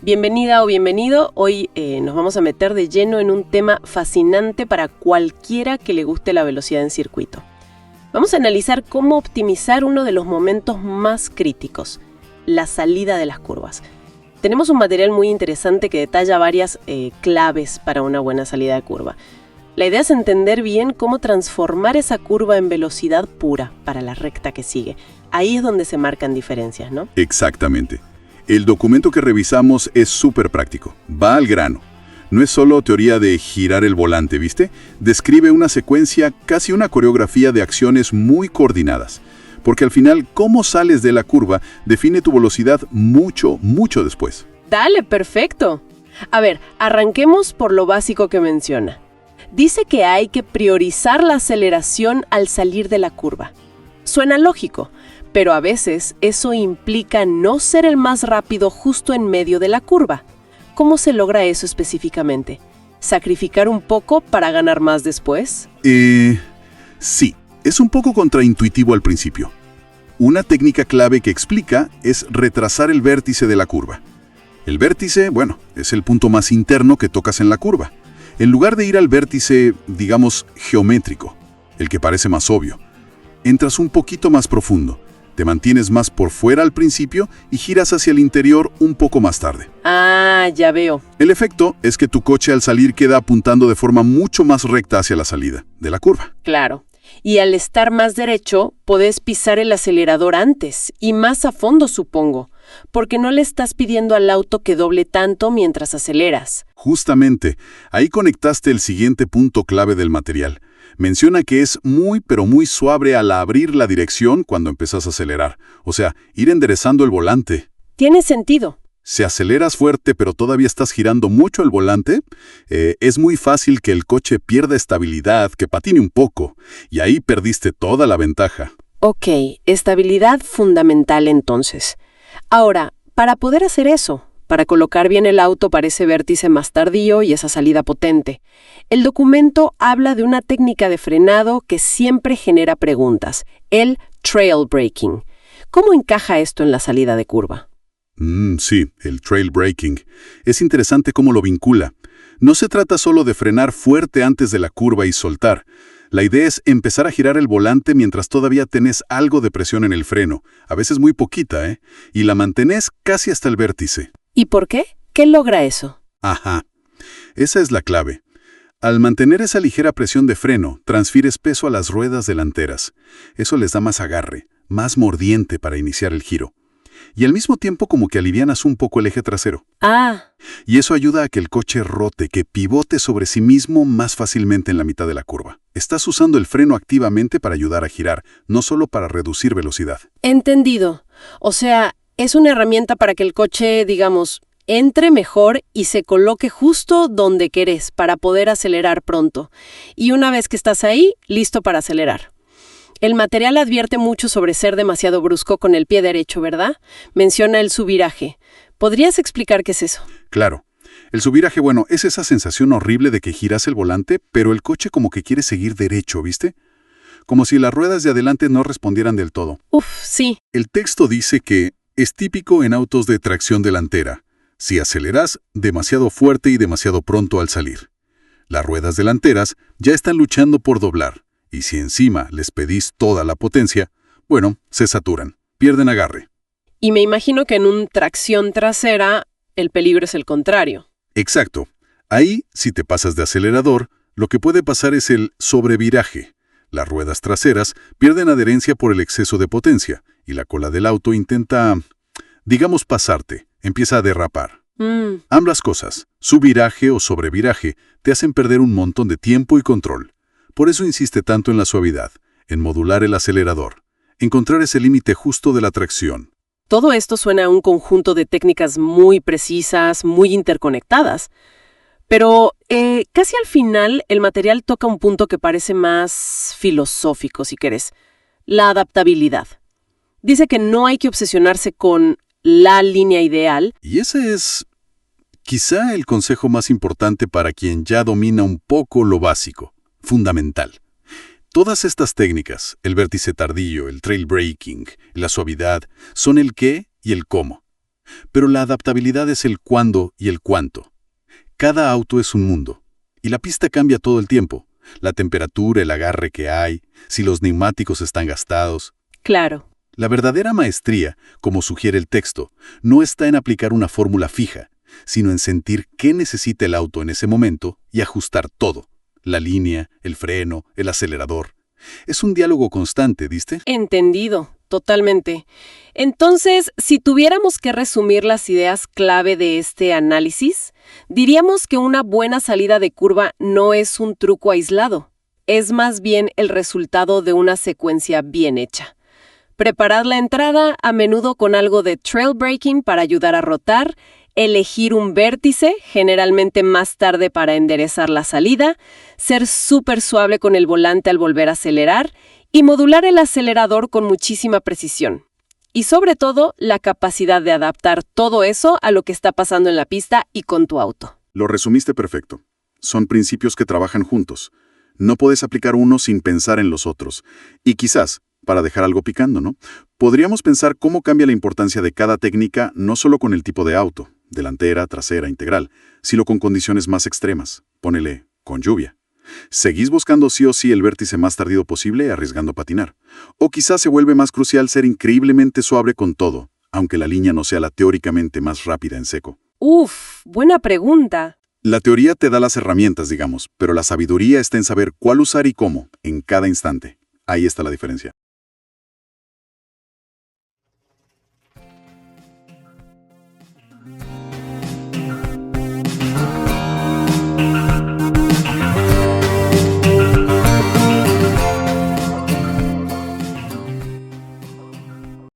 Bienvenida o bienvenido, hoy nos vamos a meter de lleno en un tema fascinante para cualquiera que le guste la velocidad en circuito. Vamos a analizar cómo optimizar uno de los momentos más críticos, la salida de las curvas. Tenemos un material muy interesante que detalla varias claves para una buena salida de curva. La idea es entender bien cómo transformar esa curva en velocidad pura para la recta que sigue. Ahí es donde se marcan diferencias, ¿no? Exactamente. El documento que revisamos es súper práctico, va al grano. No es solo teoría de girar el volante, ¿viste? Describe una secuencia, casi una coreografía de acciones muy coordinadas. Porque al final, cómo sales de la curva define tu velocidad mucho después. Dale, perfecto. A ver, arranquemos por lo básico que menciona. Dice que hay que priorizar la aceleración al salir de la curva. Suena lógico, pero a veces eso implica no ser el más rápido justo en medio de la curva. ¿Cómo se logra eso específicamente? ¿Sacrificar un poco para ganar más después? Sí, es un poco contraintuitivo al principio. Una técnica clave que explica es retrasar el vértice de la curva. El vértice, es el punto más interno que tocas en la curva. En lugar de ir al vértice, digamos, geométrico, el que parece más obvio, entras un poquito más profundo. Te mantienes más por fuera al principio y giras hacia el interior un poco más tarde. Ah, ya veo. El efecto es que tu coche al salir queda apuntando de forma mucho más recta hacia la salida de la curva. Claro. Y al estar más derecho, podés pisar el acelerador antes y más a fondo, supongo, porque no le estás pidiendo al auto que doble tanto mientras aceleras. Justamente, ahí conectaste el siguiente punto clave del material. Menciona que es muy suave al abrir la dirección cuando empiezas a acelerar. O sea, ir enderezando el volante. Tiene sentido. Si aceleras fuerte pero todavía estás girando mucho el volante, es muy fácil que el coche pierda estabilidad, que patine un poco. Y ahí perdiste toda la ventaja. Ok, estabilidad fundamental entonces. Ahora, para poder hacer eso, para colocar bien el auto para ese vértice más tardío y esa salida potente, el documento habla de una técnica de frenado que siempre genera preguntas, el trail braking. ¿Cómo encaja esto en la salida de curva? Sí, el trail braking. Es interesante cómo lo vincula. No se trata solo de frenar fuerte antes de la curva y soltar. La idea es empezar a girar el volante mientras todavía tenés algo de presión en el freno, a veces muy poquita, y la mantenés casi hasta el vértice. ¿Y por qué? ¿Qué logra eso? Ajá. Esa es la clave. Al mantener esa ligera presión de freno, transfieres peso a las ruedas delanteras. Eso les da más agarre, más mordiente para iniciar el giro. Y al mismo tiempo como que alivianas un poco el eje trasero. Ah. Y eso ayuda a que el coche rote, que pivote sobre sí mismo más fácilmente en la mitad de la curva. Estás usando el freno activamente para ayudar a girar, no solo para reducir velocidad. Entendido. O sea, es una herramienta para que el coche, digamos, entre mejor y se coloque justo donde querés para poder acelerar pronto. Y una vez que estás ahí, listo para acelerar. El material advierte mucho sobre ser demasiado brusco con el pie derecho, ¿verdad? Menciona el subviraje. ¿Podrías explicar qué es eso? Claro. El subviraje, es esa sensación horrible de que giras el volante, pero el coche como que quiere seguir derecho, ¿viste? Como si las ruedas de adelante no respondieran del todo. Uf, sí. El texto dice que es típico en autos de tracción delantera, si aceleras demasiado fuerte y demasiado pronto al salir. Las ruedas delanteras ya están luchando por doblar, y si encima les pedís toda la potencia, se saturan, pierden agarre. Y me imagino que en un tracción trasera, el peligro es el contrario. Exacto. Ahí, si te pasas de acelerador, lo que puede pasar es el sobreviraje. Las ruedas traseras pierden adherencia por el exceso de potencia, y la cola del auto intenta, digamos, pasarte, empieza a derrapar. Ambas cosas, subviraje o sobreviraje, te hacen perder un montón de tiempo y control. Por eso insiste tanto en la suavidad, en modular el acelerador, encontrar ese límite justo de la tracción. Todo esto suena a un conjunto de técnicas muy precisas, muy interconectadas. Pero casi al final el material toca un punto que parece más filosófico, si querés, la adaptabilidad. Dice que no hay que obsesionarse con la línea ideal. Y ese es quizá el consejo más importante para quien ya domina un poco lo básico, fundamental. Todas estas técnicas, el vértice tardío, el trail braking, la suavidad, son el qué y el cómo. Pero la adaptabilidad es el cuándo y el cuánto. Cada auto es un mundo, y la pista cambia todo el tiempo. La temperatura, el agarre que hay, si los neumáticos están gastados. Claro. La verdadera maestría, como sugiere el texto, no está en aplicar una fórmula fija, sino en sentir qué necesita el auto en ese momento y ajustar todo. La línea, el freno, el acelerador. Es un diálogo constante, ¿viste? Entendido, totalmente. Entonces, si tuviéramos que resumir las ideas clave de este análisis, diríamos que una buena salida de curva no es un truco aislado, es más bien el resultado de una secuencia bien hecha. Preparar la entrada, a menudo con algo de trail braking para ayudar a rotar, elegir un vértice, generalmente más tarde para enderezar la salida, ser súper suave con el volante al volver a acelerar y modular el acelerador con muchísima precisión. Y sobre todo, la capacidad de adaptar todo eso a lo que está pasando en la pista y con tu auto. Lo resumiste perfecto. Son principios que trabajan juntos. No puedes aplicar uno sin pensar en los otros. Y quizás, para dejar algo picando, ¿no? Podríamos pensar cómo cambia la importancia de cada técnica no solo con el tipo de auto, delantera, trasera, integral, sino con condiciones más extremas. Ponele, con lluvia. ¿Seguís buscando sí o sí el vértice más tardío posible, arriesgando patinar? O quizás se vuelve más crucial ser increíblemente suave con todo, aunque la línea no sea la teóricamente más rápida en seco. Buena pregunta. La teoría te da las herramientas, digamos, pero la sabiduría está en saber cuál usar y cómo, en cada instante. Ahí está la diferencia.